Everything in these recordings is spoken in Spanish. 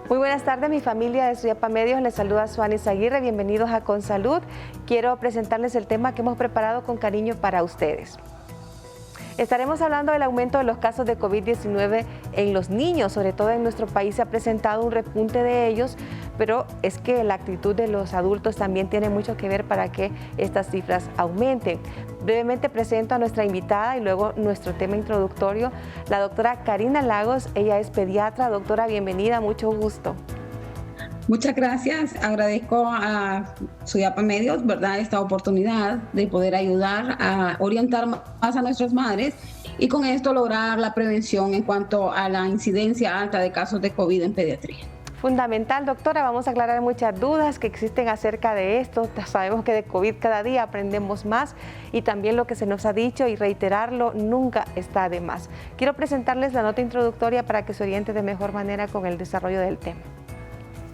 Muy buenas tardes, mi familia de Suyapa Medios, les saluda Suanis Aguirre, bienvenidos a Con Salud. Quiero presentarles el tema que hemos preparado con cariño para ustedes. Estaremos hablando del aumento de los casos de COVID-19 en los niños, sobre todo en nuestro país se ha presentado un repunte de ellos, pero es que la actitud de los adultos también tiene mucho que ver para que estas cifras aumenten. Brevemente presento a nuestra invitada y luego nuestro tema introductorio, la doctora Karina Lagos. Ella es pediatra. Doctora, bienvenida, mucho gusto. Muchas gracias, agradezco a Suyapa Medios, ¿verdad?, esta oportunidad de poder ayudar a orientar más a nuestras madres y con esto lograr la prevención en cuanto a la incidencia alta de casos de COVID en pediatría. Fundamental, doctora, vamos a aclarar muchas dudas que existen acerca de esto. Sabemos que de COVID cada día aprendemos más y también lo que se nos ha dicho y reiterarlo nunca está de más. Quiero presentarles la nota introductoria para que se oriente de mejor manera con el desarrollo del tema.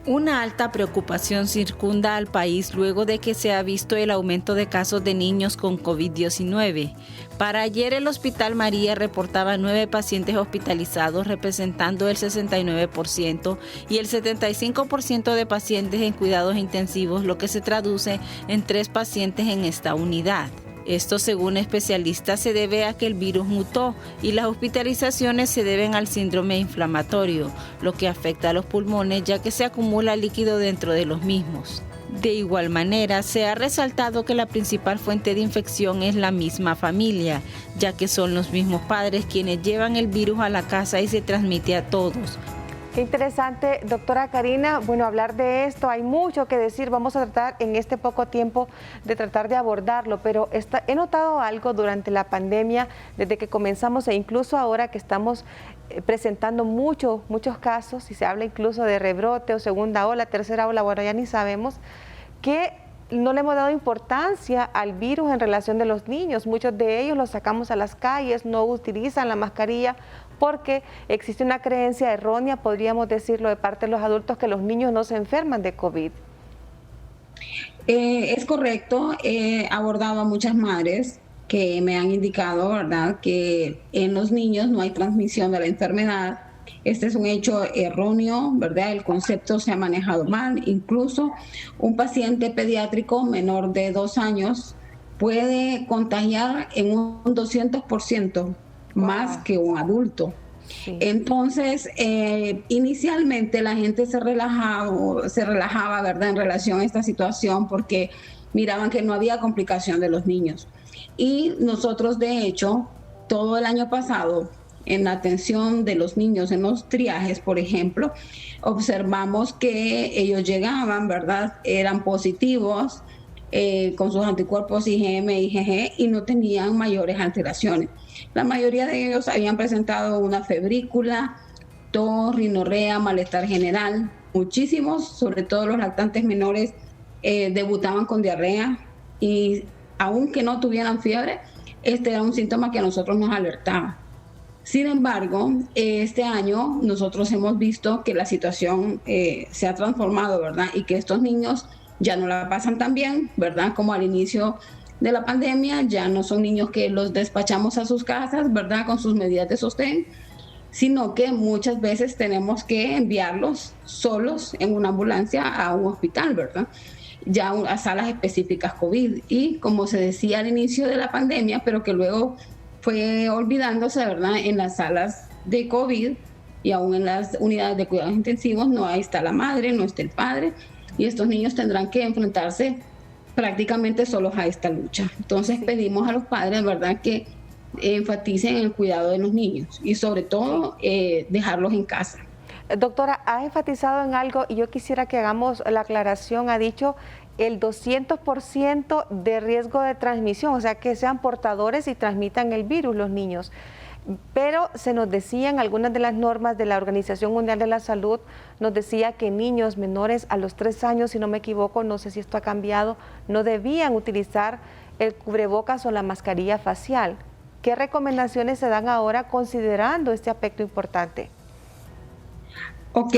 Una alta preocupación circunda al país luego de que se ha visto el aumento de casos de niños con COVID-19. Para ayer el Hospital María reportaba 9 pacientes hospitalizados, representando el 69%, y el 75% de pacientes en cuidados intensivos, lo que se traduce en 3 pacientes en esta unidad. Esto, según especialistas, se debe a que el virus mutó y las hospitalizaciones se deben al síndrome inflamatorio, lo que afecta a los pulmones ya que se acumula líquido dentro de los mismos. De igual manera, se ha resaltado que la principal fuente de infección es la misma familia, ya que son los mismos padres quienes llevan el virus a la casa y se transmite a todos. Qué interesante, doctora Karina. Bueno, hablar de esto, hay mucho que decir. Vamos a tratar en este poco tiempo de tratar de abordarlo, pero he notado algo durante la pandemia, desde que comenzamos e incluso ahora que estamos presentando muchos casos y se habla incluso de rebrote o segunda ola, tercera ola, bueno, ya ni sabemos, que no le hemos dado importancia al virus en relación de los niños. Muchos de ellos los sacamos a las calles, no utilizan la mascarilla porque existe una creencia errónea, podríamos decirlo, de parte de los adultos, que los niños no se enferman de COVID. Es correcto, he abordado a muchas madres que me han indicado, ¿verdad?, que en los niños no hay transmisión de la enfermedad. Este es un hecho erróneo, ¿verdad? El concepto se ha manejado mal. Incluso un paciente pediátrico menor de 2 años puede contagiar en un 200% más que un adulto. Sí. Entonces, inicialmente la gente se relajaba, ¿verdad?, en relación a esta situación porque miraban que no había complicación de los niños. Y nosotros, de hecho, todo el año pasado, en la atención de los niños, en los triajes, por ejemplo, observamos que ellos llegaban, ¿verdad?, eran positivos con sus anticuerpos IgM e IgG y no tenían mayores alteraciones. La mayoría de ellos habían presentado una febrícula, tos, rinorrea, malestar general. Muchísimos, sobre todo los lactantes menores, debutaban con diarrea y aunque no tuvieran fiebre, este era un síntoma que a nosotros nos alertaba. Sin embargo, este año nosotros hemos visto que la situación se ha transformado, ¿verdad? Y que estos niños ya no la pasan tan bien, ¿verdad?, como al inicio de la pandemia. Ya no son niños que los despachamos a sus casas, ¿verdad?, con sus medidas de sostén, sino que muchas veces tenemos que enviarlos solos en una ambulancia a un hospital, ¿verdad?, ya a salas específicas COVID. Y como se decía al inicio de la pandemia, pero que luego fue olvidándose, ¿verdad?, en las salas de COVID y aún en las unidades de cuidados intensivos no está la madre, no está el padre, y estos niños tendrán que enfrentarse prácticamente solos a esta lucha. Entonces pedimos a los padres, ¿verdad?, que enfaticen el cuidado de los niños y sobre todo dejarlos en casa. Doctora, ha enfatizado en algo y yo quisiera que hagamos la aclaración. Ha dicho el 200% de riesgo de transmisión, o sea, que sean portadores y transmitan el virus los niños. Pero se nos decían algunas de las normas de la Organización Mundial de la Salud, nos decía que niños menores a los 3 años, si no me equivoco, no sé si esto ha cambiado, no debían utilizar el cubrebocas o la mascarilla facial. ¿Qué recomendaciones se dan ahora considerando este aspecto importante? Ok,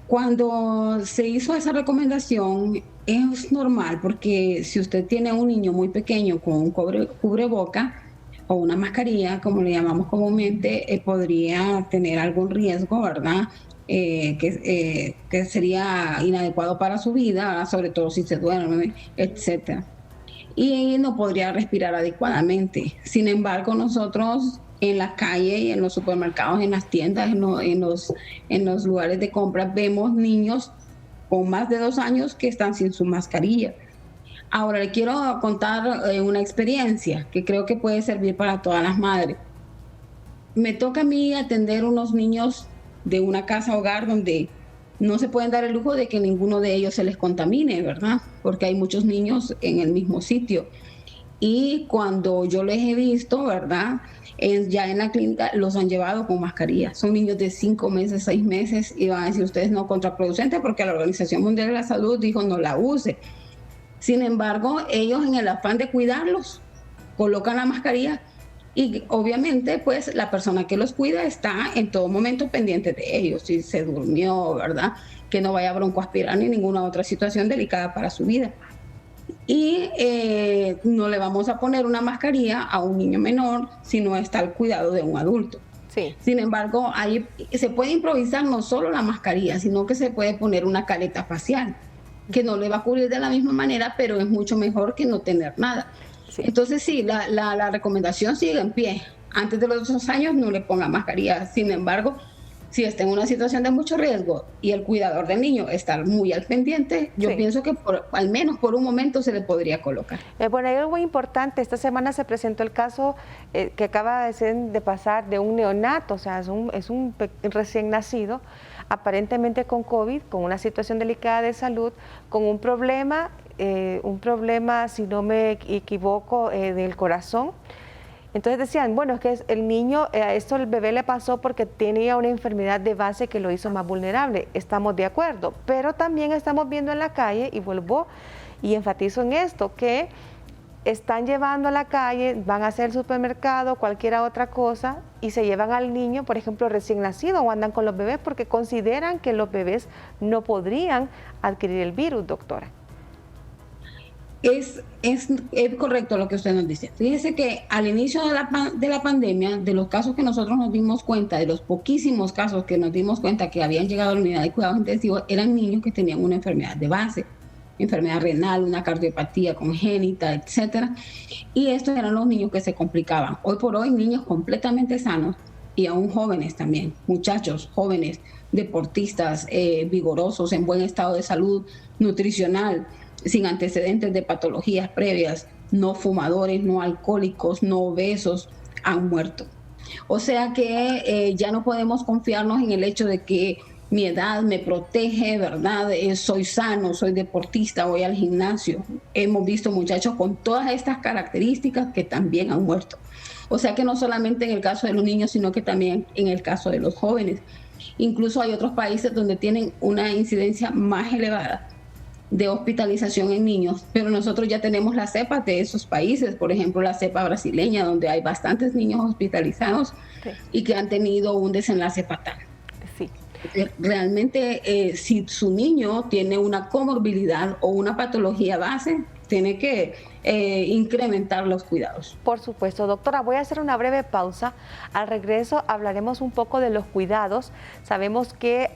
cuando se hizo esa recomendación es normal porque si usted tiene un niño muy pequeño con un cubreboca o una mascarilla, como le llamamos comúnmente, podría tener algún riesgo, ¿verdad?, que sería inadecuado para su vida, ¿verdad? Sobre todo si se duerme, etcétera. Y no podría respirar adecuadamente. Sin embargo, nosotros en la calle y en los supermercados, en las tiendas, en los lugares de compra, vemos niños con más de 2 años que están sin su mascarilla. Ahora le quiero contar una experiencia que creo que puede servir para todas las madres. Me toca a mí atender unos niños de una casa hogar donde no se pueden dar el lujo de que ninguno de ellos se les contamine, ¿verdad? Porque hay muchos niños en el mismo sitio. Y cuando yo les he visto, ¿verdad? Ya en la clínica los han llevado con mascarilla. Son niños de 5 meses, 6 meses, y van a decir ustedes no, contraproducente, porque la Organización Mundial de la Salud dijo no la use. Sin embargo, ellos en el afán de cuidarlos, colocan la mascarilla y obviamente pues la persona que los cuida está en todo momento pendiente de ellos, si se durmió, ¿verdad? Que no vaya a broncoaspirar ni ninguna otra situación delicada para su vida. Y no le vamos a poner una mascarilla a un niño menor si no está al cuidado de un adulto. Sí. Sin embargo, ahí se puede improvisar no solo la mascarilla, sino que se puede poner una careta facial, que no le va a cubrir de la misma manera, pero es mucho mejor que no tener nada. Sí. Entonces sí, la recomendación sigue en pie. Antes de los 2 años no le ponga mascarilla. Sin embargo, si está en una situación de mucho riesgo y el cuidador del niño está muy al pendiente, yo pienso que al menos por un momento se le podría colocar. Bueno, hay algo muy importante. Esta semana se presentó el caso que acaba de pasar de un neonato, o sea, es un recién nacido, aparentemente con COVID, con una situación delicada de salud, con un problema, si no me equivoco, del corazón. Entonces decían, bueno, es que el niño, esto el bebé le pasó porque tenía una enfermedad de base que lo hizo más vulnerable. Estamos de acuerdo, pero también estamos viendo en la calle, y vuelvo y enfatizo en esto, que están llevando a la calle, van a hacer el supermercado, cualquier otra cosa, y se llevan al niño, por ejemplo, recién nacido, o andan con los bebés porque consideran que los bebés no podrían adquirir el virus, doctora. Es correcto lo que usted nos dice. Fíjese que al inicio de la pandemia, de los casos que nosotros nos dimos cuenta, de los poquísimos casos que nos dimos cuenta que habían llegado a la unidad de cuidados intensivos, eran niños que tenían una enfermedad de base, enfermedad renal, una cardiopatía congénita, etcétera. Y estos eran los niños que se complicaban. Hoy por hoy, niños completamente sanos y aún jóvenes también, muchachos jóvenes, deportistas, vigorosos, en buen estado de salud nutricional, sin antecedentes de patologías previas, no fumadores, no alcohólicos, no obesos, han muerto. O sea que ya no podemos confiarnos en el hecho de que mi edad me protege, ¿verdad? Soy sano, soy deportista, voy al gimnasio. Hemos visto muchachos con todas estas características que también han muerto. O sea que no solamente en el caso de los niños, sino que también en el caso de los jóvenes. Incluso hay otros países donde tienen una incidencia más elevada de hospitalización en niños, pero nosotros ya tenemos las cepas de esos países, por ejemplo la cepa brasileña, donde hay bastantes niños hospitalizados y que han tenido un desenlace fatal. Sí. Realmente si su niño tiene una comorbilidad o una patología base, tiene que incrementar los cuidados. Por supuesto, doctora, voy a hacer una breve pausa. Al regreso hablaremos un poco de los cuidados. Sabemos que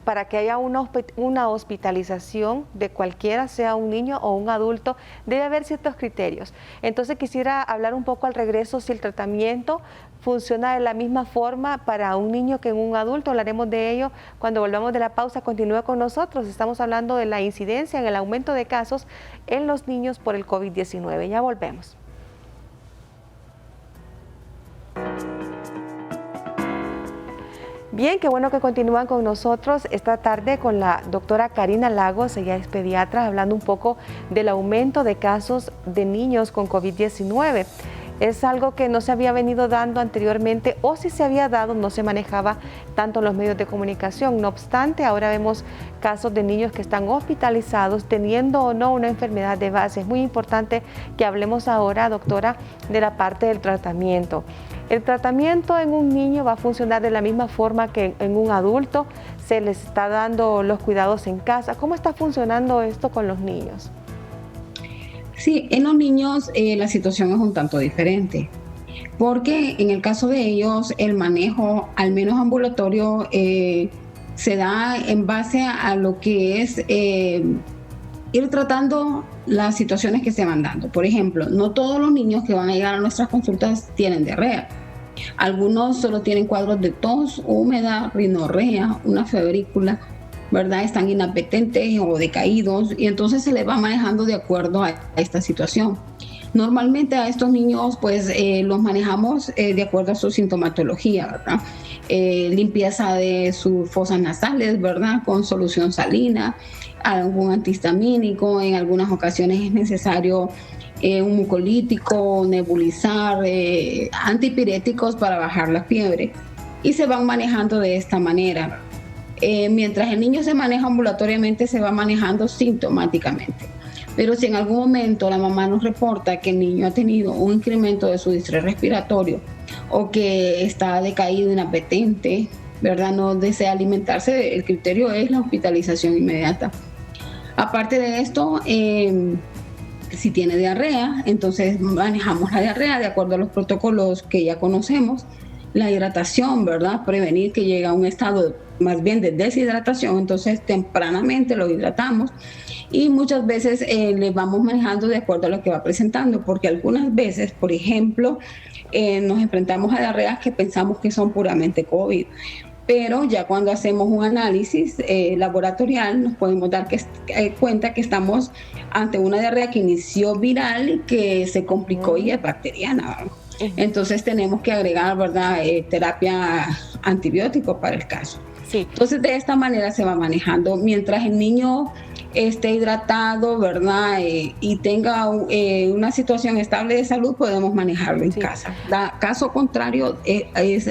para que haya una hospitalización de cualquiera, sea un niño o un adulto, debe haber ciertos criterios. Entonces quisiera hablar un poco al regreso si el tratamiento funciona de la misma forma para un niño que en un adulto. Hablaremos de ello cuando volvamos de la pausa. Continúa con nosotros. Estamos hablando de la incidencia en el aumento de casos en los niños por el COVID-19. Ya volvemos. Bien, qué bueno que continúan con nosotros esta tarde con la doctora Karina Lagos. Ella es pediatra, hablando un poco del aumento de casos de niños con COVID-19. Es algo que no se había venido dando anteriormente, o si se había dado no se manejaba tanto en los medios de comunicación. No obstante, ahora vemos casos de niños que están hospitalizados teniendo o no una enfermedad de base. Es muy importante que hablemos ahora, doctora, de la parte del tratamiento. El tratamiento en un niño va a funcionar de la misma forma que en un adulto. Se les está dando los cuidados en casa. ¿Cómo está funcionando esto con los niños? Sí, en los niños la situación es un tanto diferente, porque en el caso de ellos el manejo, al menos ambulatorio, se da en base a lo que es ir tratando las situaciones que se van dando. Por ejemplo, no todos los niños que van a llegar a nuestras consultas tienen diarrea. Algunos solo tienen cuadros de tos húmeda, rinorrea, una febrícula, ¿verdad? Están inapetentes o decaídos, y entonces se les va manejando de acuerdo a esta situación. Normalmente a estos niños pues los manejamos de acuerdo a su sintomatología, ¿verdad? Limpieza de sus fosas nasales, ¿verdad? Con solución salina, algún antihistamínico, en algunas ocasiones es necesario un mucolítico, nebulizar, antipiréticos para bajar la fiebre, y se van manejando de esta manera. Mientras el niño se maneja ambulatoriamente, se va manejando sintomáticamente. Pero si en algún momento la mamá nos reporta que el niño ha tenido un incremento de su distrés respiratorio o que está decaído, inapetente, ¿verdad? No desea alimentarse, el criterio es la hospitalización inmediata. Aparte de esto, si tiene diarrea, entonces manejamos la diarrea de acuerdo a los protocolos que ya conocemos. La hidratación, ¿verdad? Prevenir que llegue a un estado más bien de deshidratación, entonces tempranamente lo hidratamos, y muchas veces le vamos manejando de acuerdo a lo que va presentando, porque algunas veces, por ejemplo, nos enfrentamos a diarreas que pensamos que son puramente COVID, pero ya cuando hacemos un análisis laboratorial nos podemos dar cuenta que estamos ante una diarrea que inició viral y que se complicó y es bacteriana, ¿verdad? Entonces tenemos que agregar, ¿verdad?, terapia antibiótico para el caso. Sí. Entonces de esta manera se va manejando. Mientras el niño esté hidratado, ¿verdad?, y tenga una situación estable de salud, podemos manejarlo en casa. Caso contrario,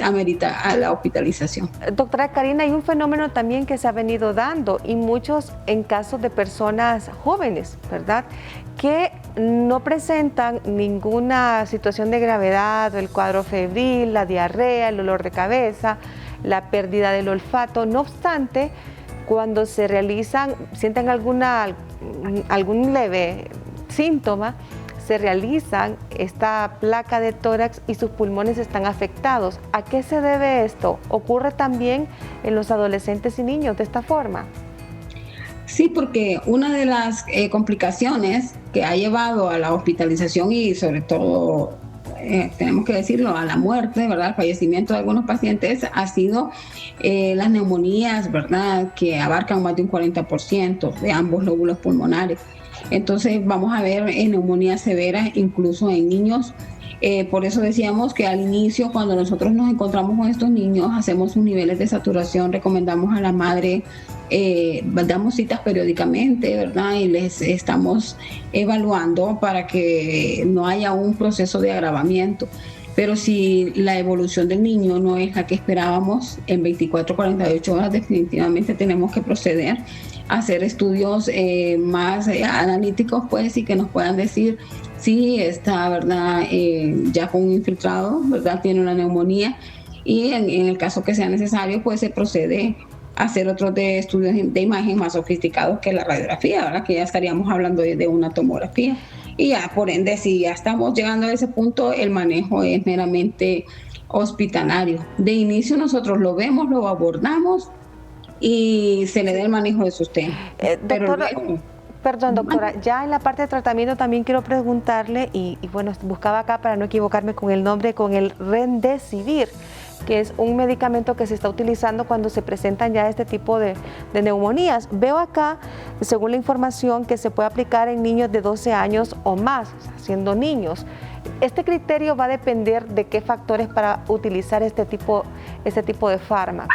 amerita a la hospitalización. Doctora Karina, hay un fenómeno también que se ha venido dando, y muchos en casos de personas jóvenes, ¿verdad?, que no presentan ninguna situación de gravedad, o el cuadro febril, la diarrea, el dolor de cabeza, la pérdida del olfato. No obstante, cuando se realizan, sienten algún leve síntoma, se realizan esta placa de tórax y sus pulmones están afectados. ¿A qué se debe esto? ¿Ocurre también en los adolescentes y niños de esta forma? Sí, porque una de las complicaciones que ha llevado a la hospitalización y sobre todo, tenemos que decirlo, a la muerte, ¿verdad?, al fallecimiento de algunos pacientes, ha sido las neumonías, ¿verdad?, que abarcan más de un 40% de ambos lóbulos pulmonares. Entonces vamos a ver neumonías severas incluso en niños. Por eso decíamos que al inicio, cuando nosotros nos encontramos con estos niños, hacemos sus niveles de saturación, recomendamos a la madre, damos citas periódicamente, ¿verdad?, y les estamos evaluando para que no haya un proceso de agravamiento. Pero si la evolución del niño no es la que esperábamos, en 24-48 horas definitivamente tenemos que proceder a hacer estudios más analíticos, pues, y que nos puedan decir si está, ¿verdad?, ya con un infiltrado, ¿verdad?, tiene una neumonía, y en el caso que sea necesario, pues se procede a hacer otros de estudios de imagen más sofisticados que la radiografía, ¿verdad?, que ya estaríamos hablando de una tomografía. Y ya, por ende, si ya estamos llegando a ese punto, el manejo es meramente hospitalario. De inicio nosotros lo vemos, lo abordamos y se le da el manejo de sostén. Perdón, doctora, ya en la parte de tratamiento también quiero preguntarle, y bueno, buscaba acá para no equivocarme con el nombre, con el Remdesivir, que es un medicamento que se está utilizando cuando se presentan ya este tipo de neumonías. Veo acá, según la información, que se puede aplicar en niños de 12 años o más, o sea, siendo niños. ¿Este criterio va a depender de qué factores para utilizar este tipo de fármaco?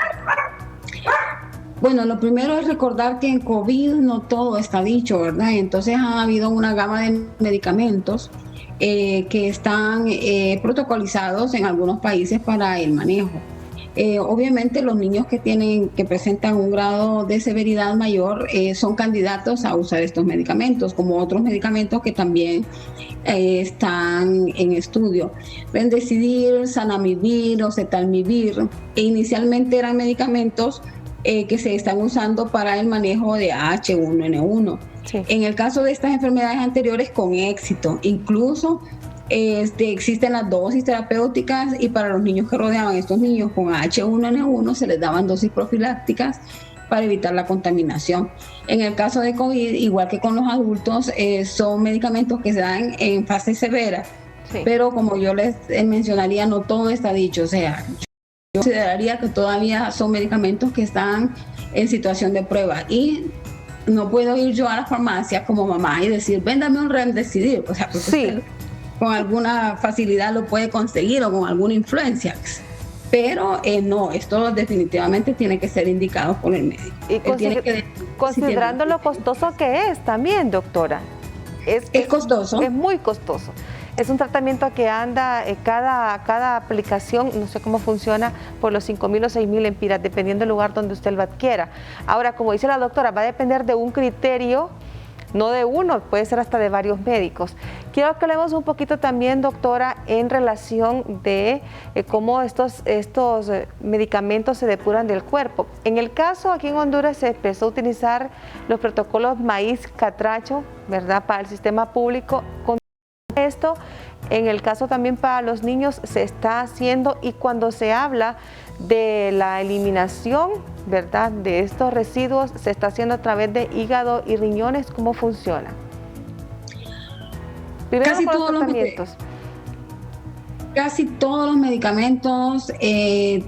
Bueno, lo primero es recordar que en COVID no todo está dicho, ¿verdad? Entonces ha habido una gama de medicamentos que están protocolizados en algunos países para el manejo. Obviamente los niños que presentan un grado de severidad mayor son candidatos a usar estos medicamentos, como otros medicamentos que también están en estudio. Remdesivir, zanamivir o cetalmivir, inicialmente eran medicamentos que se están usando para el manejo de H1N1. Sí. En el caso de estas enfermedades anteriores, con éxito, incluso Existen las dosis terapéuticas y para los niños que rodeaban a estos niños con H1N1 se les daban dosis profilácticas para evitar la contaminación. En el caso de COVID, igual que con los adultos, son medicamentos que se dan en fase severa, sí. Pero como yo les mencionaría, no todo está dicho, o sea, yo consideraría que todavía son medicamentos que están en situación de prueba y no puedo ir yo a la farmacia como mamá y decir, véndame un Remdesivir, o sea, porque sí. Usted con alguna facilidad lo puede conseguir o con alguna influencia. Pero no, esto definitivamente tiene que ser indicado por el médico. Y considerando lo costoso que es también, doctora. Es costoso. Es muy costoso. Es un tratamiento que anda cada aplicación, no sé cómo funciona, por los 5,000 o 6,000 lempiras, dependiendo del lugar donde usted lo adquiera. Ahora, como dice la doctora, va a depender de un criterio, no de uno, puede ser hasta de varios médicos. Quiero que hablemos un poquito también, doctora, en relación de cómo estos medicamentos se depuran del cuerpo. En el caso aquí en Honduras se empezó a utilizar los protocolos maíz catracho, ¿verdad?, para el sistema público. Con esto, en el caso también para los niños se está haciendo, y cuando se habla de la eliminación, ¿verdad?, de estos residuos, se está haciendo a través de hígado y riñones. ¿Cómo funciona? Primero casi todos los medicamentos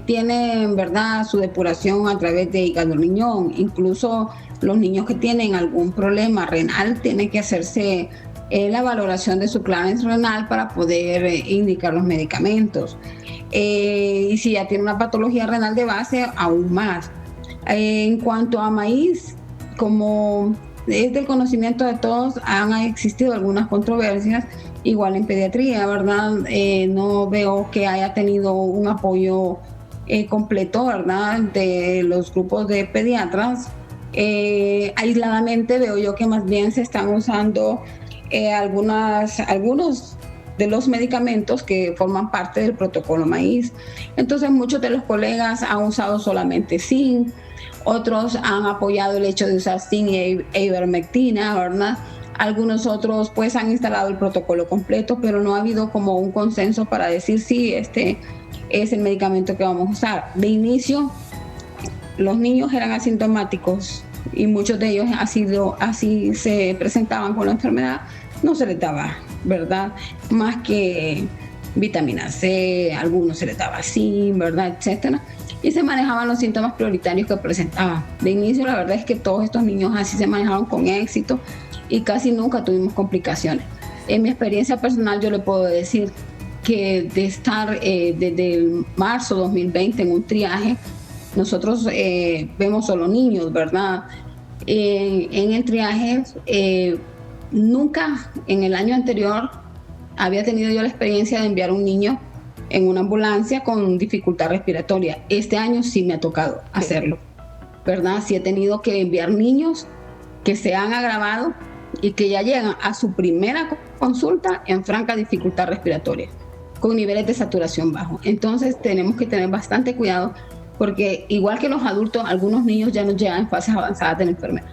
tienen, ¿verdad?, su depuración a través de hígado y riñón. Incluso los niños que tienen algún problema renal tienen que hacerse la valoración de su clearance renal para poder indicar los medicamentos. Y si ya tiene una patología renal de base, aún más. En cuanto a maíz, como es del conocimiento de todos, han existido algunas controversias, igual en pediatría, ¿verdad? No veo que haya tenido un apoyo completo, ¿verdad?, de los grupos de pediatras. Aisladamente veo yo que más bien se están usando algunos de los medicamentos que forman parte del protocolo maíz. Entonces muchos de los colegas han usado solamente zinc, otros han apoyado el hecho de usar zinc y ivermectina, ¿verdad? Algunos otros pues han instalado el protocolo completo, pero no ha habido como un consenso para decir sí, este es el medicamento que vamos a usar. De inicio, los niños eran asintomáticos y muchos de ellos así se presentaban con la enfermedad, no se les daba, ¿verdad?, más que vitamina C, algunos se les daba zinc, ¿verdad?, etcétera, y se manejaban los síntomas prioritarios que presentaban. De inicio, la verdad es que todos estos niños así se manejaron con éxito y casi nunca tuvimos complicaciones. En mi experiencia personal yo le puedo decir que de estar desde el marzo 2020 en un triaje, nosotros vemos solo niños, ¿verdad? En el triaje, nunca en el año anterior había tenido yo la experiencia de enviar un niño en una ambulancia con dificultad respiratoria. Este año sí me ha tocado hacerlo, ¿verdad? Sí he tenido que enviar niños que se han agravado y que ya llegan a su primera consulta en franca dificultad respiratoria, con niveles de saturación bajos. Entonces tenemos que tener bastante cuidado porque igual que los adultos, algunos niños ya nos llegan en fases avanzadas de la enfermedad.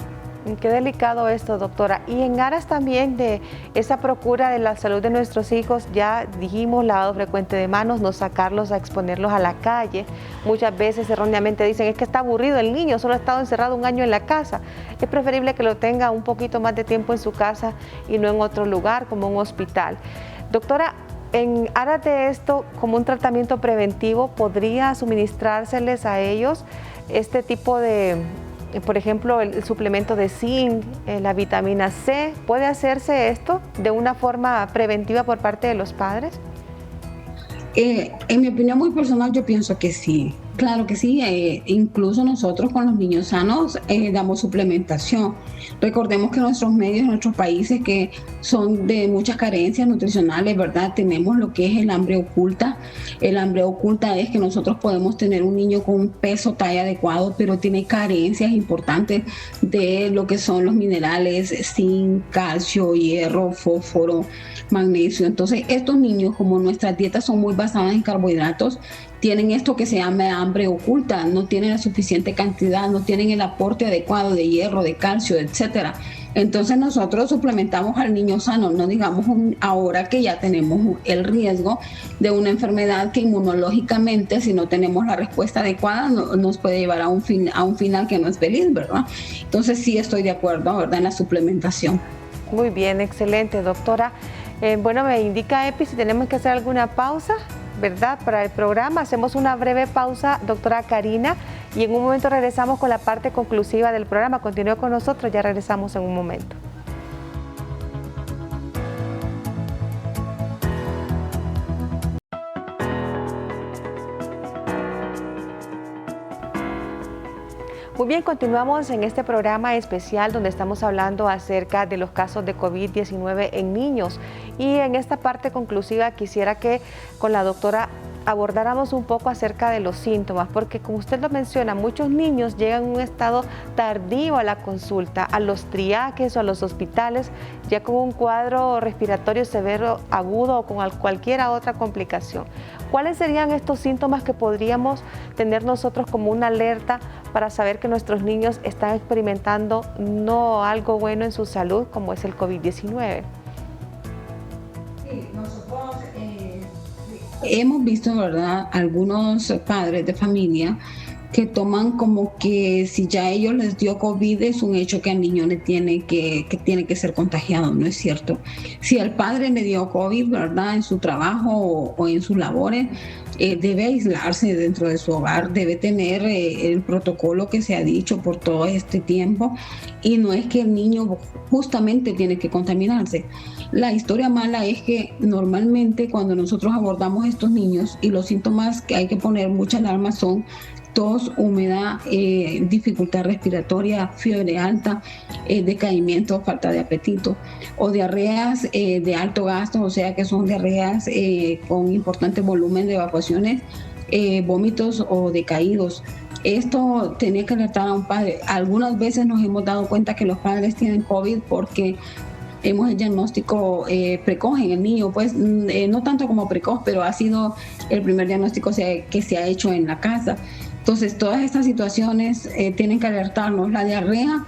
Qué delicado esto, doctora. Y en aras también de esa procura de la salud de nuestros hijos, ya dijimos lavado frecuente de manos, no sacarlos a exponerlos a la calle. Muchas veces erróneamente dicen, es que está aburrido el niño, solo ha estado encerrado un año en la casa. Es preferible que lo tenga un poquito más de tiempo en su casa y no en otro lugar, como un hospital. Doctora, en aras de esto, como un tratamiento preventivo, ¿podría suministrárseles a ellos este tipo de, por ejemplo, el suplemento de zinc, la vitamina C? ¿Puede hacerse esto de una forma preventiva por parte de los padres? En mi opinión muy personal, yo pienso que sí. Claro que sí, incluso nosotros con los niños sanos damos suplementación. Recordemos que nuestros medios, nuestros países que son de muchas carencias nutricionales, ¿verdad? Tenemos lo que es el hambre oculta. El hambre oculta es que nosotros podemos tener un niño con un peso, talla adecuado, pero tiene carencias importantes de lo que son los minerales, zinc, calcio, hierro, fósforo, magnesio. Entonces, estos niños, como nuestras dietas son muy basadas en carbohidratos, tienen esto que se llama hambre oculta, no tienen la suficiente cantidad, no tienen el aporte adecuado de hierro, de calcio, etcétera. Entonces nosotros suplementamos al niño sano, no digamos ahora que ya tenemos el riesgo de una enfermedad que inmunológicamente, si no tenemos la respuesta adecuada, nos puede llevar a un final que no es feliz, ¿verdad? Entonces sí estoy de acuerdo, ¿verdad?, en la suplementación. Muy bien, excelente, doctora. Bueno, me indica Epi si tenemos que hacer alguna pausa, ¿verdad?, para el programa. Hacemos una breve pausa, doctora Karina, y en un momento regresamos con la parte conclusiva del programa. Continúe con nosotros, ya regresamos en un momento. Muy bien, continuamos en este programa especial donde estamos hablando acerca de los casos de COVID-19 en niños. Y en esta parte conclusiva quisiera que con la doctora abordáramos un poco acerca de los síntomas, porque como usted lo menciona, muchos niños llegan en un estado tardío a la consulta, a los triajes o a los hospitales, ya con un cuadro respiratorio severo, agudo o con cualquier otra complicación. ¿Cuáles serían estos síntomas que podríamos tener nosotros como una alerta para saber que nuestros niños están experimentando no algo bueno en su salud, como es el COVID-19? Sí, nosotros hemos visto, ¿verdad?, algunos padres de familia que toman como que si ya a ellos les dio COVID es un hecho que al niño le tiene que ser contagiado. No es cierto. Si al padre le dio COVID, ¿verdad?, en su trabajo o en sus labores, debe aislarse dentro de su hogar, debe tener el protocolo que se ha dicho por todo este tiempo, y no es que el niño justamente tiene que contaminarse. La historia mala es que normalmente cuando nosotros abordamos a estos niños, y los síntomas que hay que poner mucha alarma son tos, humedad, dificultad respiratoria, fiebre alta, decaimiento, falta de apetito, o diarreas de alto gasto, o sea que son diarreas con importante volumen de evacuaciones, vómitos o decaídos. Esto tenía que alertar a un padre. Algunas veces nos hemos dado cuenta que los padres tienen COVID porque hemos el diagnóstico precoz en el niño, pues no tanto como precoz, pero ha sido el primer diagnóstico que se ha hecho en la casa. Entonces, todas estas situaciones tienen que alertarnos. La diarrea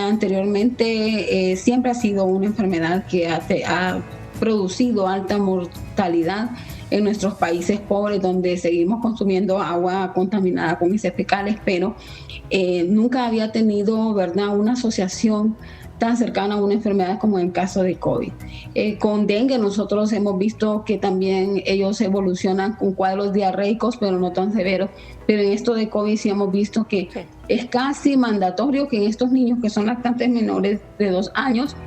anteriormente siempre ha sido una enfermedad que ha producido alta mortalidad en nuestros países pobres, donde seguimos consumiendo agua contaminada con heces fecales, pero nunca había tenido, ¿verdad?, una asociación tan cercana a una enfermedad como en el caso de COVID. Con dengue nosotros hemos visto que también ellos evolucionan con cuadros diarreicos, pero no tan severos. Pero en esto de COVID sí hemos visto que es casi mandatorio que en estos niños que son lactantes menores de 2 años,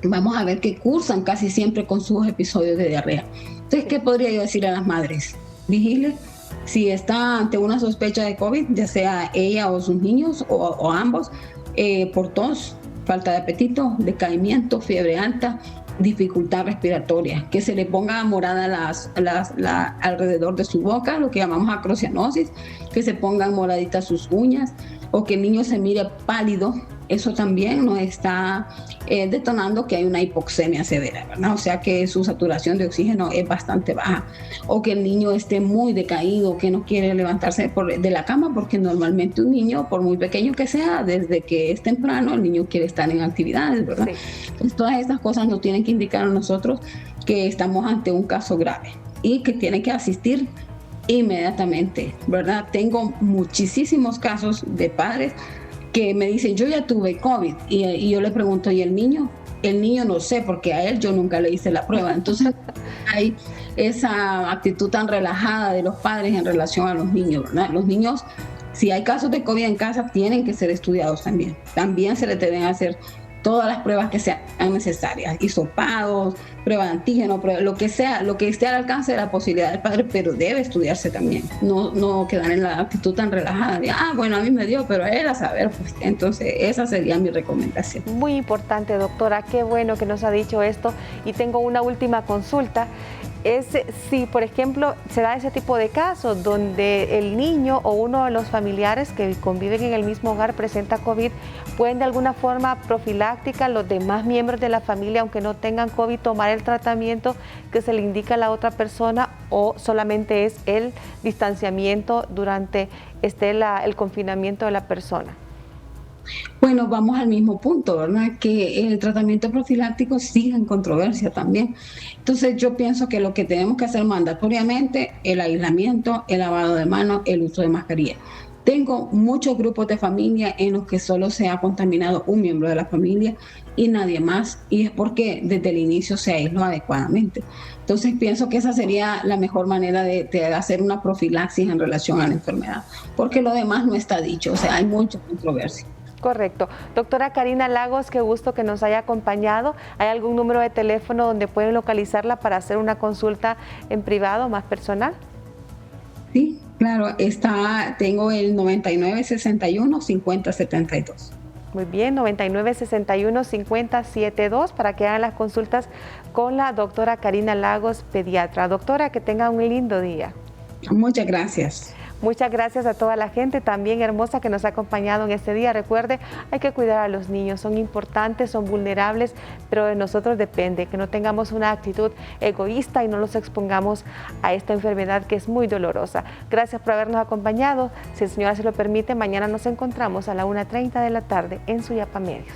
vamos a ver que cursan casi siempre con sus episodios de diarrea. Entonces, ¿qué podría yo decir a las madres? Vigile. Si está ante una sospecha de COVID, ya sea ella o sus niños o ambos, por tos, falta de apetito, decaimiento, fiebre alta, dificultad respiratoria, que se le ponga morada alrededor de su boca, lo que llamamos acrocianosis, que se pongan moraditas sus uñas, o que el niño se mire pálido. Eso también nos está detonando que hay una hipoxemia severa, ¿verdad? O sea que su saturación de oxígeno es bastante baja, o que el niño esté muy decaído, que no quiere levantarse de la cama, porque normalmente un niño, por muy pequeño que sea, desde que es temprano, el niño quiere estar en actividades, ¿verdad? Sí. Entonces, todas estas cosas nos tienen que indicar a nosotros que estamos ante un caso grave y que tiene que asistir inmediatamente, ¿verdad? Tengo muchísimos casos de padres que me dicen, yo ya tuve COVID, y yo le pregunto, ¿y el niño? El niño no sé, porque a él yo nunca le hice la prueba. Entonces hay esa actitud tan relajada de los padres en relación a los niños, ¿verdad? Los niños, si hay casos de COVID en casa, tienen que ser estudiados también. También se les deben hacer todas las pruebas que sean necesarias, hisopados, prueba de antígeno, lo que sea, lo que esté al alcance de la posibilidad del padre, pero debe estudiarse también, no quedar en la actitud tan relajada de, bueno, a mí me dio, pero a él a saber, pues. Entonces esa sería mi recomendación. Muy importante, doctora, qué bueno que nos ha dicho esto. Y tengo una última consulta. Es si, por ejemplo, se da ese tipo de casos donde el niño o uno de los familiares que conviven en el mismo hogar presenta COVID, ¿pueden de alguna forma profiláctica los demás miembros de la familia, aunque no tengan COVID, tomar el tratamiento que se le indica a la otra persona, o solamente es el distanciamiento durante el confinamiento de la persona? Bueno, vamos al mismo punto, ¿verdad? Que el tratamiento profiláctico sigue en controversia también. Entonces yo pienso que lo que tenemos que hacer mandatoriamente, el aislamiento, el lavado de manos, el uso de mascarilla. Tengo muchos grupos de familia en los que solo se ha contaminado un miembro de la familia y nadie más, y es porque desde el inicio se aisló adecuadamente. Entonces pienso que esa sería la mejor manera de hacer una profilaxis en relación a la enfermedad, porque lo demás no está dicho, o sea, hay mucha controversia. Correcto. Doctora Karina Lagos, qué gusto que nos haya acompañado. ¿Hay algún número de teléfono donde pueden localizarla para hacer una consulta en privado más personal? Sí, claro, tengo el 9961-5072. Muy bien, 9961-5072 para que hagan las consultas con la doctora Karina Lagos, pediatra. Doctora, que tenga un lindo día. Muchas gracias. Muchas gracias a toda la gente también hermosa que nos ha acompañado en este día. Recuerde, hay que cuidar a los niños, son importantes, son vulnerables, pero de nosotros depende que no tengamos una actitud egoísta y no los expongamos a esta enfermedad que es muy dolorosa. Gracias por habernos acompañado. Si el Señor se lo permite, mañana nos encontramos a la 1:30 de la tarde en Suyapa Medios.